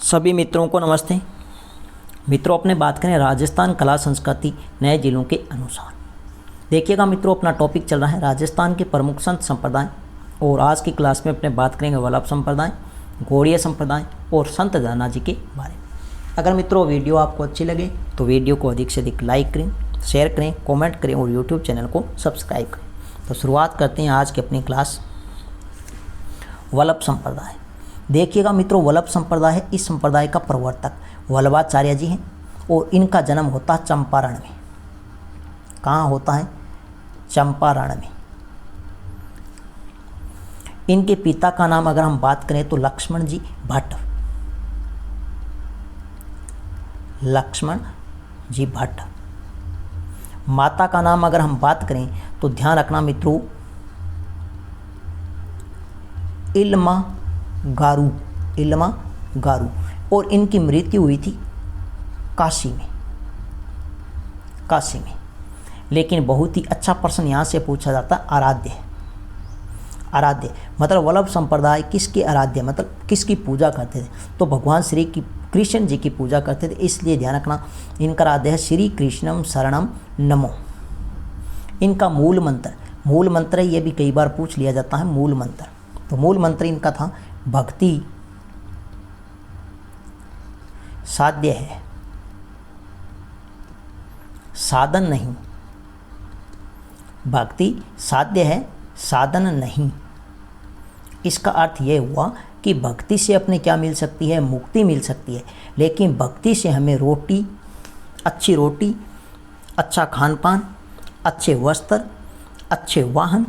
सभी मित्रों को नमस्ते। मित्रों, अपने बात करें राजस्थान कला संस्कृति नए जिलों के अनुसार। देखिएगा मित्रों, अपना टॉपिक चल रहा है राजस्थान के प्रमुख संत संप्रदाय, और आज की क्लास में अपने बात करेंगे वल्लभ संप्रदाय, गौड़ीय संप्रदाय और संत दाना जी के बारे में। अगर मित्रों वीडियो आपको अच्छी लगे तो वीडियो को अधिक से अधिक लाइक करें, शेयर करें, कॉमेंट करें और यूट्यूब चैनल को सब्सक्राइब करें। तो शुरुआत करते हैं आज की अपनी क्लास वल्लभ संप्रदाय। देखिएगा मित्रों, वल्लभ संप्रदाय है, इस संप्रदाय का प्रवर्तक वल्लभाचार्य जी हैं और इनका जन्म होता है चंपारण में। कहाँ होता है? चंपारण में। इनके पिता का नाम अगर हम बात करें तो लक्ष्मण जी भट्ट, लक्ष्मण जी भट्ट। माता का नाम अगर हम बात करें तो ध्यान रखना मित्रों, इल्मा गारू, इल्मा गारू। और इनकी मृत्यु हुई थी काशी में, काशी में। लेकिन बहुत ही अच्छा प्रश्न यहाँ से पूछा जाता है, आराध्य। आराध्य मतलब वल्लभ संप्रदाय किसके आराध्य, मतलब किसकी पूजा करते थे? तो भगवान श्री कृष्ण जी की पूजा करते थे, इसलिए ध्यान रखना इनका आराध्य है श्री कृष्णम शरणम नमो। इनका मूल मंत्र, मूल मंत्र ये भी कई बार पूछ लिया जाता है मूल मंत्र। तो मूल मंत्र इनका था भक्ति साध्य है, साधन नहीं। भक्ति साध्य है, साधन नहीं। इसका अर्थ यह हुआ कि भक्ति से अपने क्या मिल सकती है? मुक्ति मिल सकती है। लेकिन भक्ति से हमें रोटी, अच्छा खान पान, अच्छे वस्त्र, अच्छे वाहन,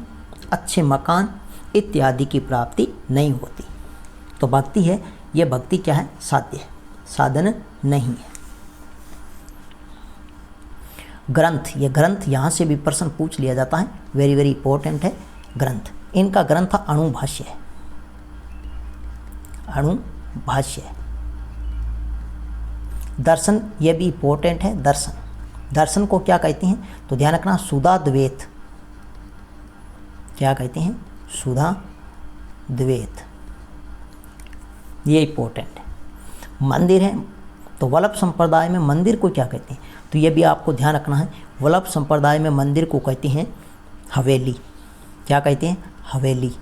अच्छे मकान इत्यादि की प्राप्ति नहीं होती। तो भक्ति है, यह भक्ति क्या है? साध्य है, साधन नहीं है। ग्रंथ, ये ग्रंथ यहाँ से भी प्रश्न पूछ लिया जाता है, वेरी वेरी इंपॉर्टेंट है ग्रंथ। इनका ग्रंथ था अणुभाष्य, अणुभाष्य। दर्शन, ये भी इंपॉर्टेंट है दर्शन। दर्शन को क्या कहते हैं? तो ध्यान रखना सुधा द्वैत। क्या कहते हैं? सुधा द्वैत, ये इंपॉर्टेंट है। मंदिर है, तो वल्लभ संप्रदाय में मंदिर को क्या कहते हैं? तो ये भी आपको ध्यान रखना है। वल्लभ संप्रदाय में मंदिर को कहते हैं हवेली। क्या कहते हैं? हवेली।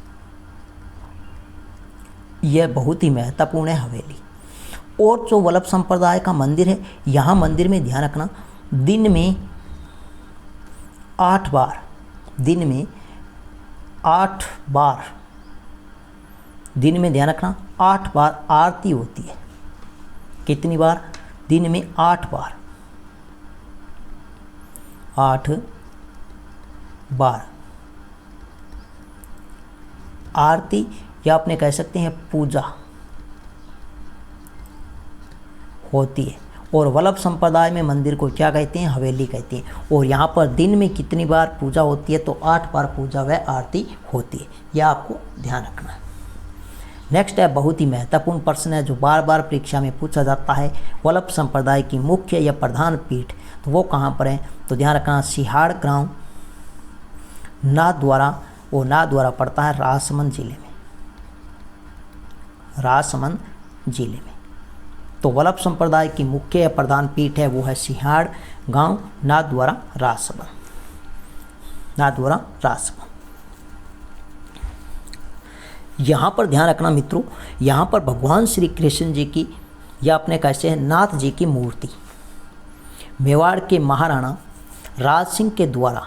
यह बहुत ही महत्वपूर्ण है हवेली। और जो वल्लभ संप्रदाय का मंदिर है, यहाँ मंदिर में ध्यान रखना दिन में 8 बार, दिन में 8 बार, दिन में ध्यान रखना 8 बार आरती होती है। कितनी बार? दिन में 8 बार, 8 बार आरती, या अपने कह सकते हैं पूजा होती है। और वल्लभ संप्रदाय में मंदिर को क्या कहते हैं? हवेली कहते हैं। और यहाँ पर दिन में कितनी बार पूजा होती है? तो 8 बार पूजा व आरती होती है। यह आपको ध्यान रखना है। नेक्स्ट है, बहुत ही महत्वपूर्ण प्रश्न है जो बार बार परीक्षा में पूछा जाता है, वल्लभ संप्रदाय की मुख्य या प्रधान पीठ तो वो कहाँ पर है? तो ध्यान रखना सिहाड़ गांव नाथद्वारा, वो नाथद्वारा पड़ता है राजसमंद जिले में, राजसमंद जिले में। तो वल्लभ संप्रदाय की मुख्य या प्रधान पीठ है वो है सिहाड़ गांव नाथद्वारा राजसमंद, नाथद्वारा राजसमंद। यहाँ पर ध्यान रखना मित्रों, यहाँ पर भगवान श्री कृष्ण जी की या अपने कैसे हैं नाथ जी की मूर्ति मेवाड़ के महाराणा राज सिंह के द्वारा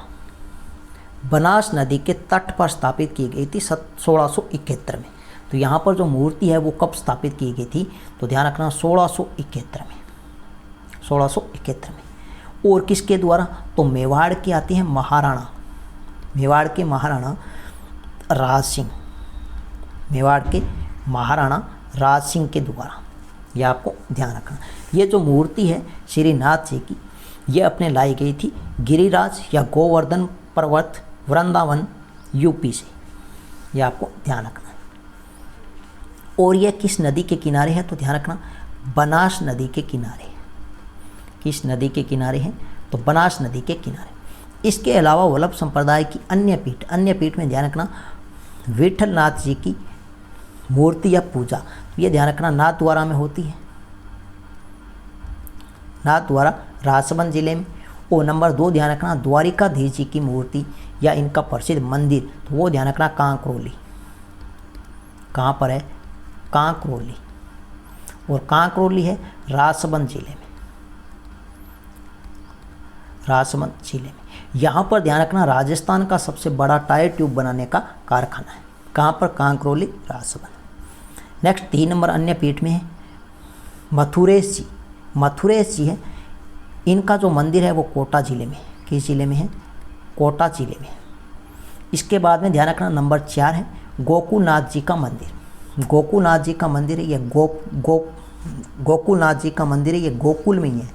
बनास नदी के तट पर स्थापित की गई थी 1671 में। तो यहाँ पर जो मूर्ति है वो कब स्थापित की गई थी? तो ध्यान रखना 1671 में, 1671 में। और किसके द्वारा? तो मेवाड़ के आते हैं महाराणा, मेवाड़ के महाराणा राज सिंह, मेवाड़ के महाराणा राज सिंह के द्वारा। यह आपको ध्यान रखना। ये जो मूर्ति है श्रीनाथ जी की, ये अपने लाई गई थी गिरिराज या गोवर्धन पर्वत वृंदावन यूपी से। यह आपको ध्यान रखना है। और यह किस नदी के किनारे है? तो ध्यान रखना बनास नदी के किनारे। किस नदी के किनारे है? तो बनास नदी के किनारे। इसके अलावा वल्लभ संप्रदाय की अन्य पीठ में ध्यान रखना विठल नाथ जी की मूर्ति या पूजा, ये ध्यान रखना नाथद्वारा में होती है। नाथ द्वारा राजसमंद जिले में। और नंबर 2 ध्यान रखना द्वारिकाधीश जी की मूर्ति या इनका प्रसिद्ध मंदिर, तो वो ध्यान रखना कांकरोली। कहाँ पर है? कांकरोली। और कांकरोली है राजसमंद जिले में, राजसमंद जिले में। यहाँ पर ध्यान रखना राजस्थान का सबसे बड़ा टायर ट्यूब बनाने का कारखाना है। कहाँ पर? कांकरोली, राजसमंद। नेक्स्ट 3 नंबर अन्य पीठ में है मथुरेश जी। मथुरेश जी है, इनका जो मंदिर है वो कोटा जिले में। किस जिले में है? कोटा जिले में। इसके बाद में ध्यान रखना नंबर 4 है गोकुलनाथ जी का मंदिर। गोकुलनाथ जी का मंदिर है, ये गोकुलनाथ जी का मंदिर है, ये गोकुल में ही है।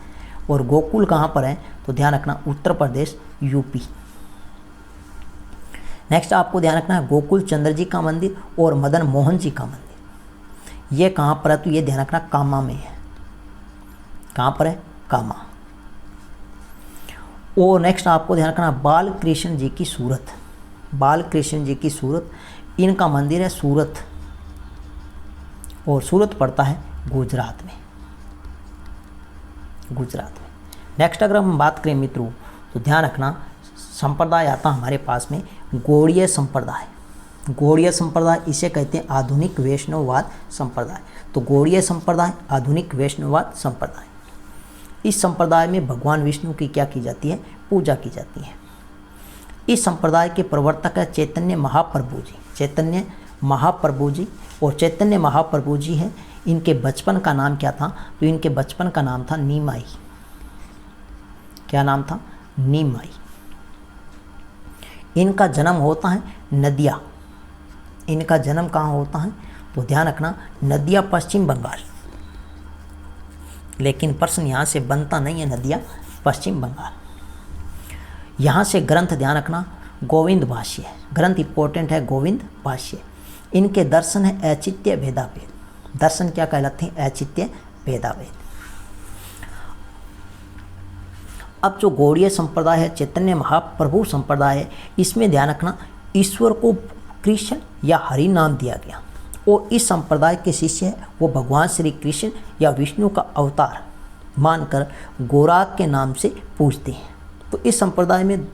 और गोकुल कहाँ पर है? तो ध्यान रखना उत्तर प्रदेश, यूपी। नेक्स्ट आपको ध्यान रखना है गोकुल चंद्र जी का मंदिर और मदन मोहन जी का मंदिर। ये कहाँ पर है? तो ये ध्यान रखना कामा में है। कहाँ पर है? कामा। और नेक्स्ट आपको ध्यान रखना बाल कृष्ण जी की सूरत। बाल कृष्ण जी की सूरत, इनका मंदिर है सूरत, और सूरत पड़ता है गुजरात में, गुजरात में। नेक्स्ट अगर हम बात करें मित्रों, तो ध्यान रखना संप्रदाय आता हमारे पास में गौड़ीय संप्रदाय। गौड़ीय संप्रदाय इसे कहते हैं आधुनिक वैष्णववाद संप्रदाय। तो गौड़ीय संप्रदाय, आधुनिक वैष्णववाद संप्रदाय। इस संप्रदाय में भगवान विष्णु की क्या की जाती है? पूजा की जाती है। इस संप्रदाय के प्रवर्तक है चैतन्य महाप्रभु जी। चैतन्य महाप्रभु जी, और चैतन्य महाप्रभु जी हैं, इनके बचपन का नाम क्या था? तो इनके बचपन का नाम था नीमाई। क्या नाम था? नीमाई। इनका जन्म होता है नदिया। इनका जन्म कहाँ होता है? तो ध्यान रखना नदिया पश्चिम बंगाल। लेकिन प्रश्न यहाँ से बनता नहीं है, नदिया पश्चिम बंगाल। यहाँ से ग्रंथ ध्यान रखना गोविंद भाष्य है। ग्रंथ इंपॉर्टेंट है गोविंद भाष्य। इनके दर्शन है ऐचित्य भेदाभेद। दर्शन क्या कहलाते हैं? ऐचित्य भेदाभेद। अब जो गौड़ीय संप्रदाय है, चैतन्य महाप्रभु संप्रदाय है, इसमें ध्यान रखना ईश्वर को कृष्ण या हरि नाम दिया गया। और इस संप्रदाय के शिष्य है वो भगवान श्री कृष्ण या विष्णु का अवतार मानकर गोराग के नाम से पूजते हैं। तो इस संप्रदाय में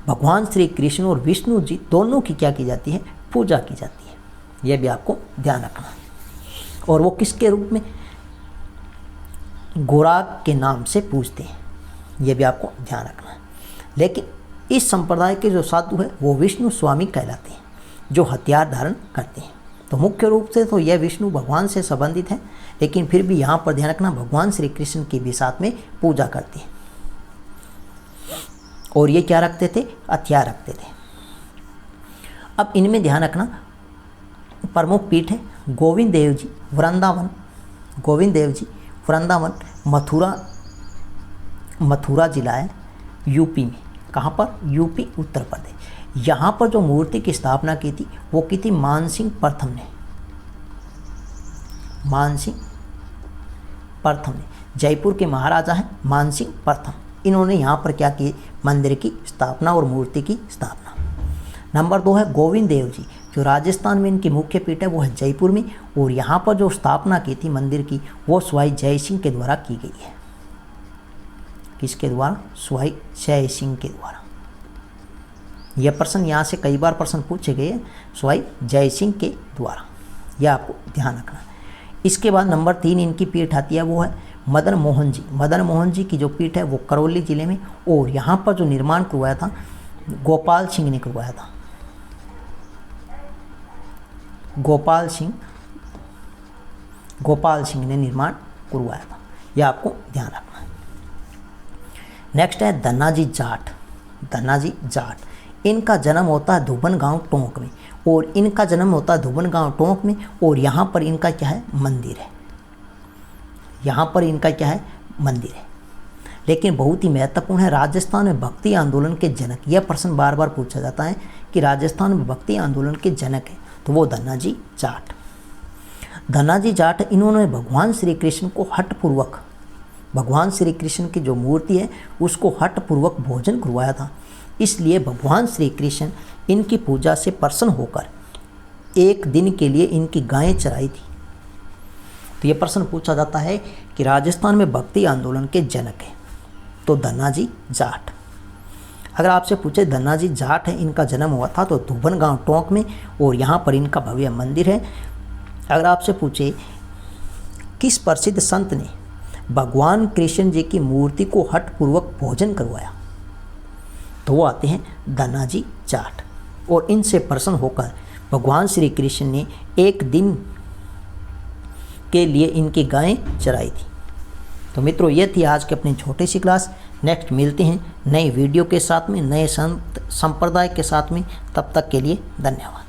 भगवान श्री कृष्ण और विष्णु जी दोनों की क्या की जाती है? पूजा की जाती है। यह भी आपको ध्यान रखना है। और वो किसके रूप में? गोराग के नाम से पूजते हैं। यह भी आपको ध्यान रखना है। लेकिन इस संप्रदाय के जो साधु है वो विष्णु स्वामी कहलाते हैं, जो हथियार धारण करते हैं। तो मुख्य रूप से तो यह विष्णु भगवान से संबंधित है, लेकिन फिर भी यहाँ पर ध्यान रखना भगवान श्री कृष्ण की भी साथ में पूजा करते हैं। और ये क्या रखते थे? हथियार रखते थे। अब इनमें ध्यान रखना प्रमुख पीठ है गोविंद देव जी वृंदावन। गोविंद देव जी वृंदावन मथुरा जिला है यूपी में। कहाँ पर? यूपी, उत्तर प्रदेश। यहाँ पर जो मूर्ति की स्थापना की थी वो की थी मानसिंह प्रथम ने। मानसिंह प्रथम ने, जयपुर के महाराजा हैं मानसिंह प्रथम। इन्होंने यहाँ पर क्या की? मंदिर की स्थापना और मूर्ति की स्थापना। नंबर 2 है गोविंद देव जी, जो राजस्थान में इनकी मुख्य पीठ है वो है जयपुर में। और यहाँ पर जो स्थापना की थी मंदिर की वो स्वाई जय सिंह के द्वारा की गई है। किसके द्वारा? स्वाई जय सिंह के द्वारा। यह प्रश्न यहाँ से कई बार प्रश्न पूछे गए हैं, स्वाई जय सिंह के द्वारा। यह आपको ध्यान रखना है। इसके बाद नंबर 3 इनकी पीठ आती है वो है मदन मोहन जी। मदन मोहन जी की जो पीठ है वो करौली जिले में। और यहाँ पर जो निर्माण करवाया था गोपाल सिंह ने करवाया था। गोपाल सिंह ने निर्माण करवाया था। यह आपको ध्यान रखना है। नेक्स्ट है धन्नाजी जाट। धन्नाजी जाट, इनका जन्म होता है धुबन गांव टोंक में। और इनका जन्म होता है धुबन गांव टोंक में। और यहाँ पर इनका क्या है? मंदिर है। यहाँ पर इनका क्या है? मंदिर है। लेकिन बहुत ही महत्वपूर्ण है, राजस्थान में भक्ति आंदोलन के जनक। यह प्रश्न बार बार पूछा जाता है कि राजस्थान में भक्ति आंदोलन के जनक है, तो वो धन्नाजी जाट। धन्नाजी जाट, इन्होंने भगवान श्री कृष्ण को हठपूर्वक, भगवान श्री कृष्ण की जो मूर्ति है उसको हठपूर्वक भोजन करवाया था। इसलिए भगवान श्री कृष्ण इनकी पूजा से प्रसन्न होकर एक दिन के लिए इनकी गायें चराई थी। तो तो ये प्रश्न पूछा जाता है कि राजस्थान में भक्ति आंदोलन के जनक है, तो धन्नाजी जाट। अगर आपसे पूछे धन्नाजी जाट है, इनका जन्म हुआ था तो धुबन गांव टोंक में, और यहाँ पर इनका भव्य मंदिर है। अगर आपसे पूछे किस प्रसिद्ध संत ने भगवान कृष्ण जी की मूर्ति को हठपूर्वक भोजन करवाया, तो वो आते हैं धन्नाजी जाट। और इनसे प्रसन्न होकर भगवान श्री कृष्ण ने एक दिन के लिए इनकी गायें चराई थी। तो मित्रों, ये थी आज की अपनी छोटी सी क्लास। नेक्स्ट मिलते हैं नए वीडियो के साथ में, नए संत संप्रदाय के साथ में। तब तक के लिए धन्यवाद।